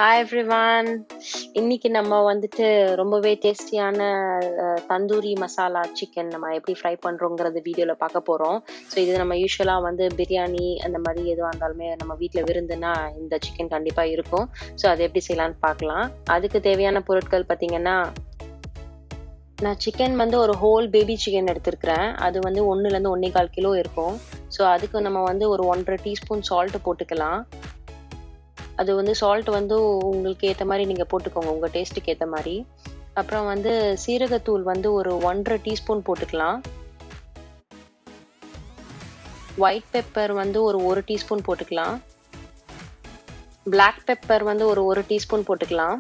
Hi everyone. இன்னைக்கு நம்ம வந்துட்டு ரொம்பவே டேஸ்டியான தந்தூரி மசாலா சிக்கன் நம்ம எப்படி ஃப்ரை பண்ணுறோங்கிறது வீடியோவில் பார்க்க போகிறோம். ஸோ இது நம்ம யூஸ்வலாக வந்து பிரியாணி அந்த மாதிரி எதுவாக இருந்தாலுமே நம்ம வீட்டில் விருந்துனா இந்த சிக்கன் கண்டிப்பாக இருக்கும். ஸோ அதை எப்படி செய்யலான்னு பார்க்கலாம். அதுக்கு தேவையான பொருட்கள் பார்த்தீங்கன்னா, நான் சிக்கன் வந்து ஒரு ஹோல் பேபி சிக்கன் எடுத்துருக்கிறேன். அது வந்து 1லேருந்து 1.25 கிலோ இருக்கும். ஸோ அதுக்கு நம்ம வந்து ஒரு 1.5 டீஸ்பூன் சால்ட்டு போட்டுக்கலாம். அது வந்து சால்ட் வந்து உங்களுக்கு ஏற்ற மாதிரி நீங்கள் போட்டுக்கோங்க, உங்கள் டேஸ்ட்டுக்கு ஏற்ற மாதிரி. அப்புறம் வந்து சீரகத்தூள் வந்து ஒரு 1.5 டீஸ்பூன் போட்டுக்கலாம். ஒயிட் பெப்பர் வந்து ஒரு 1 டீஸ்பூன் போட்டுக்கலாம். பிளாக் பெப்பர் வந்து ஒரு 1 டீஸ்பூன் போட்டுக்கலாம்.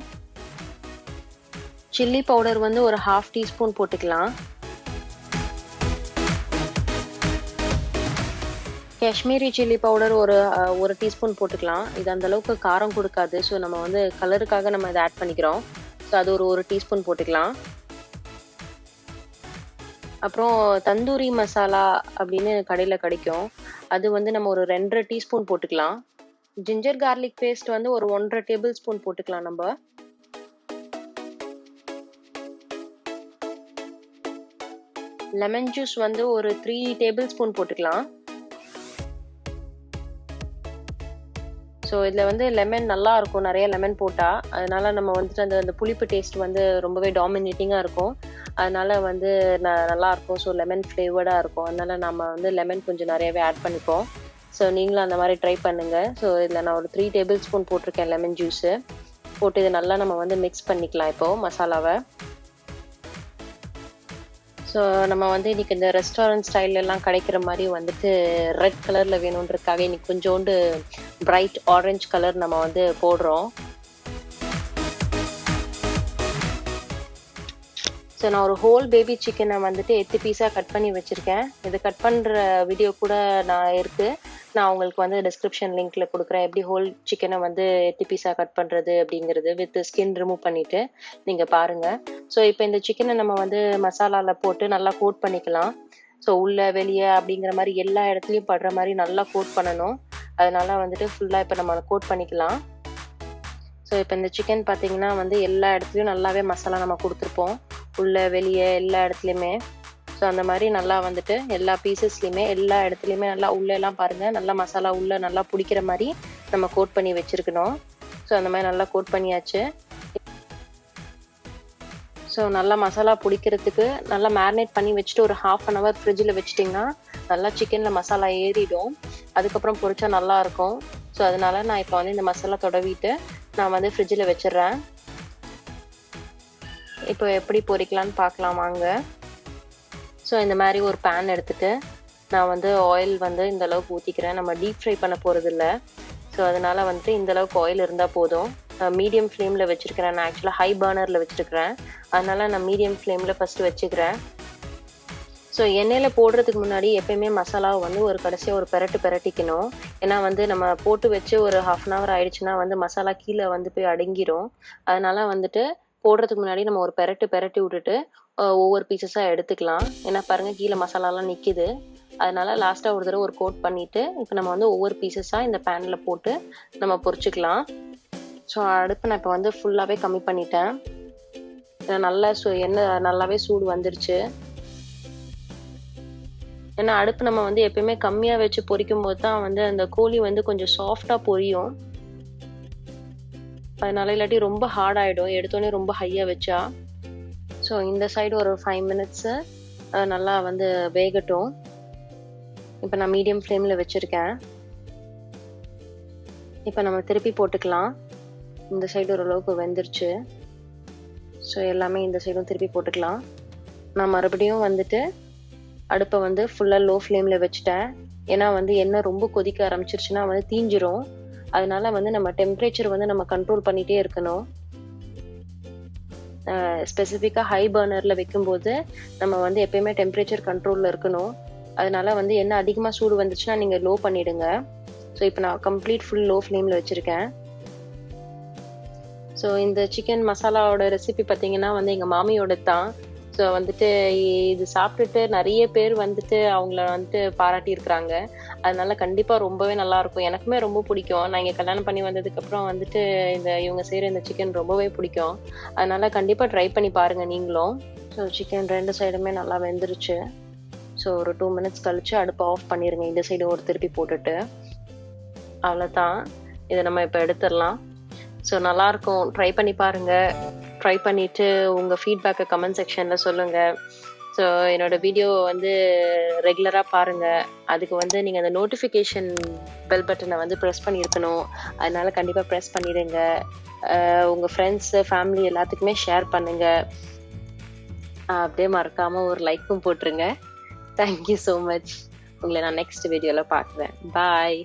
சில்லி பவுடர் வந்து ஒரு 1/2 டீஸ்பூன் போட்டுக்கலாம். காஷ்மீரி சில்லி பவுடர் ஒரு டீஸ்பூன் போட்டுக்கலாம். இது அந்த அளவுக்கு காரம் கொடுக்காது. ஸோ நம்ம வந்து கலருக்காக நம்ம இதை ஆட் பண்ணிக்கிறோம். ஸோ அது ஒரு டீஸ்பூன் போட்டுக்கலாம். அப்புறம் தந்தூரி மசாலா அப்படின்னு கடையில் கிடைக்கும். அது வந்து நம்ம ஒரு 2.5 டீஸ்பூன் போட்டுக்கலாம். ஜிஞ்சர் கார்லிக் பேஸ்ட் வந்து ஒரு 1.5 டேபிள் ஸ்பூன் போட்டுக்கலாம் நம்ம. லெமன் ஜூஸ் வந்து ஒரு 3 டேபிள் ஸ்பூன் போட்டுக்கலாம். ஸோ இதில் வந்து லெமன் நல்லா இருக்கும், நிறைய லெமன் போட்டால். அதனால நம்ம வந்துட்டு அந்த புளிப்பு டேஸ்ட் வந்து ரொம்பவே டாமினேட்டிங்காக இருக்கும். அதனால வந்து நல்லா இருக்கும். ஸோ லெமன் ஃப்ளேவர்டாக இருக்கும். அதனால நம்ம வந்து லெமன் கொஞ்சம் நிறையவே ஆட் பண்ணிப்போம். ஸோ நீங்களும் அந்த மாதிரி ட்ரை பண்ணுங்கள். ஸோ இதில் நான் ஒரு 3 டேபிள் ஸ்பூன் போட்டிருக்கேன் லெமன் ஜூஸு. போட்டு இதை நல்லா நம்ம வந்து மிக்ஸ் பண்ணிக்கலாம் இப்போது மசாலாவை. ஸோ நம்ம வந்து இன்றைக்கி இந்த ரெஸ்டாரண்ட் ஸ்டைலெல்லாம் கிடைக்கிற மாதிரி வந்துட்டு ரெட் கலரில் வேணுன்றதுக்காக இன்றைக்கி கொஞ்சோண்டு பிரைட் ஆரஞ்ச் கலர் நம்ம வந்து போடுறோம். ஸோ நான் ஒரு ஹோல் பேபி சிக்கனை வந்துட்டு 8 பீஸாக கட் பண்ணி வச்சுருக்கேன். இது கட் பண்ணுற வீடியோ கூட இருக்குது. நான் உங்களுக்கு வந்து டிஸ்கிரிப்ஷன் லிங்க்ல கொடுக்குறேன், எப்படி ஹோல் சிக்கனை வந்து 8 பீஸாக கட் பண்ணுறது அப்படிங்கிறது வித் ஸ்கின் ரிமூவ் பண்ணிவிட்டு நீங்கள் பாருங்கள். ஸோ இப்போ இந்த சிக்கனை நம்ம வந்து மசாலாவில் போட்டு நல்லா கோட் பண்ணிக்கலாம். ஸோ உள்ளே வெளியே அப்படிங்கிற மாதிரி எல்லா இடத்துலையும் படுற மாதிரி நல்லா கோட் பண்ணணும். அதனால வந்துட்டு ஃபுல்லாக இப்போ நம்ம கோட் பண்ணிக்கலாம். ஸோ இப்போ இந்த சிக்கன் பார்த்தீங்கன்னா வந்து எல்லா இடத்துலையும் நல்லாவே மசாலா நம்ம கொடுத்துருப்போம், உள்ளே வெளியே எல்லா இடத்துலையுமே. ஸோ அந்த மாதிரி நல்லா வந்துட்டு எல்லா பீசஸ்லையுமே எல்லா இடத்துலையுமே நல்லா உள்ளெல்லாம் பாருங்கள், நல்லா மசாலா உள்ளே நல்லா பிடிக்கிற மாதிரி நம்ம கோட் பண்ணி வச்சுருக்கணும். ஸோ அந்த மாதிரி நல்லா கோட் பண்ணியாச்சு. ஸோ நல்லா மசாலா பிடிக்கிறதுக்கு நல்லா மேரினேட் பண்ணி வச்சுட்டு ஒரு 1/2 hour ஃப்ரிட்ஜில் வச்சுட்டிங்கன்னா நல்லா சிக்கனில் மசாலா ஏறிடும். அதுக்கப்புறம் பொரிச்சா நல்லாயிருக்கும். ஸோ அதனால நான் இப்போ வந்து இந்த மசாலா தடவிட்டு நான் வந்து ஃப்ரிட்ஜில் வச்சிடுறேன். இப்போ எப்படி பொரிக்கலான்னு பார்க்கலாம் வாங்க. ஸோ இந்த மாதிரி ஒரு பேன் எடுத்துகிட்டு நான் வந்து ஆயில் வந்து இந்த அளவுக்கு ஊற்றிக்கிறேன். நம்ம டீப் ஃப்ரை பண்ண போகிறதில்ல. ஸோ அதனால் வந்துட்டு இந்த அளவுக்கு ஆயில் இருந்தால் போதும். மீடியம் ஃப்ளேமில் வச்சுருக்கிறேன். நான் ஆக்சுவலாக ஹை பர்னரில் வச்சுருக்கிறேன். அதனால் நான் மீடியம் ஃப்ளேமில் ஃபஸ்ட்டு வச்சுக்கிறேன். ஸோ எண்ணெயில் போடுறதுக்கு முன்னாடி எப்பயுமே மசாலாவை வந்து ஒரு கடைசியாக ஒரு பெரட்டிக்கணும். ஏன்னா வந்து நம்ம போட்டு வச்சு ஒரு 1/2 hour ஆயிடுச்சுன்னா வந்து மசாலா கீழே வந்து போய் அடங்கிரும். அதனால் வந்துட்டு போடுறதுக்கு முன்னாடி நம்ம ஒரு பெரட்டி விட்டுட்டு ஒவ்வொரு பீசஸாக எடுத்துக்கலாம். ஏன்னா பாருங்கள் கீழே மசாலாலாம் நிற்கிது. அதனால லாஸ்ட்டாக ஒரு தடவை ஒரு கோட் பண்ணிவிட்டு இப்போ நம்ம வந்து ஒவ்வொரு பீசஸாக இந்த பேனில் போட்டு நம்ம பொரிச்சுக்கலாம். ஸோ அடுப்பு நான் இப்போ வந்து ஃபுல்லாகவே கம்மி பண்ணிட்டேன். நல்லா எண்ணெய் நல்லாவே சூடு வந்துருச்சு. ஏன்னா அடுப்பு நம்ம வந்து எப்பயுமே கம்மியாக வச்சு பொரிக்கும் போது தான் வந்து அந்த கோழி வந்து கொஞ்சம் சாஃப்டாக பொரியும். அதனால இல்லாட்டி ரொம்ப ஹார்ட் ஆகிடும் எடுத்தோடனே ரொம்ப ஹையாக வச்சா. ஸோ இந்த சைடு ஒரு 5 minutes நல்லா வந்து வேகட்டும். இப்போ நான் மீடியம் ஃப்ளேமில் வச்சுருக்கேன். இப்போ நம்ம திருப்பி போட்டுக்கலாம். இந்த சைடு ஓரளவுக்கு வெந்துருச்சு. ஸோ எல்லாமே இந்த சைடும் திருப்பி போட்டுக்கலாம். நான் மறுபடியும் வந்துட்டு அடுப்பை வந்து ஃபுல்லாக லோ ஃப்ளேமில் வச்சுட்டேன். ஏன்னா வந்து எண்ணெய் ரொம்ப கொதிக்க ஆரம்பிச்சிருச்சுன்னா வந்து தீஞ்சிரும். அதனால வந்து நம்ம டெம்பரேச்சர் வந்து நம்ம கண்ட்ரோல் பண்ணிகிட்டே இருக்கணும். ஸ்பெசிஃபிக்காக ஹை பர்னரில் வைக்கும்போது நம்ம வந்து எப்பயுமே டெம்பரேச்சர் கண்ட்ரோலில் இருக்கணும். அதனால வந்து எண்ணெய் அதிகமாக சூடு வந்துச்சுன்னா நீங்கள் லோ பண்ணிவிடுங்க. ஸோ இப்போ நான் கம்ப்ளீட் ஃபுல் லோ ஃப்ளேமில் வச்சுருக்கேன். ஸோ இந்த சிக்கன் மசாலாவோட ரெசிபி பார்த்தீங்கன்னா வந்து எங்கள் மாமியோட தான். ஸோ ஸோ வந்துட்டு இது சாப்பிட்டுட்டு நிறைய பேர் வந்துட்டு அவங்கள வந்துட்டு பாராட்டியிருக்கிறாங்க. அதனால கண்டிப்பா ரொம்பவே நல்லாயிருக்கும். எனக்குமே ரொம்ப பிடிக்கும். நான் இங்க கல்யாணம் பண்ணி வந்ததுக்கப்புறம் வந்துட்டு இவங்க செய்ற இந்த சிக்கன் ரொம்பவே பிடிக்கும். அதனால கண்டிப்பா ட்ரை பண்ணி பாருங்க நீங்களும். ஸோ சிக்கன் 2 சைடுமே நல்லா வெந்துருச்சு. ஸோ ஒரு 2 மினிட்ஸ் கழிச்சு அடுப்பை ஆஃப் பண்ணிருங்க. இந்த சைடு ஒரு திருப்பி போட்டுட்டு. அவ்வளோதான். இதை நம்ம இப்போ எடுத்துடலாம். ஸோ நல்லாயிருக்கும். ட்ரை பண்ணி பாருங்க. ட்ரை பண்ணிட்டு உங்கள் ஃபீட்பேக்கை கமெண்ட் செக்ஷனில் சொல்லுங்கள். ஸோ என்னோட வீடியோ வந்து ரெகுலராக பாருங்கள். அதுக்கு வந்து நீங்கள் அந்த நோட்டிஃபிகேஷன் பெல் பட்டனை வந்து ப்ரெஸ் பண்ணியிருக்கணும். அதனால கண்டிப்பாக ப்ரெஸ் பண்ணிடுங்க. உங்கள் ஃப்ரெண்ட்ஸு ஃபேமிலி எல்லாத்துக்குமே ஷேர் பண்ணுங்கள். அப்படியே மறக்காமல் ஒரு லைக்கும் போட்டுருங்க. Thank you so much. உங்களை நான் நெக்ஸ்ட் வீடியோவில் பார்க்குறேன். பாய்.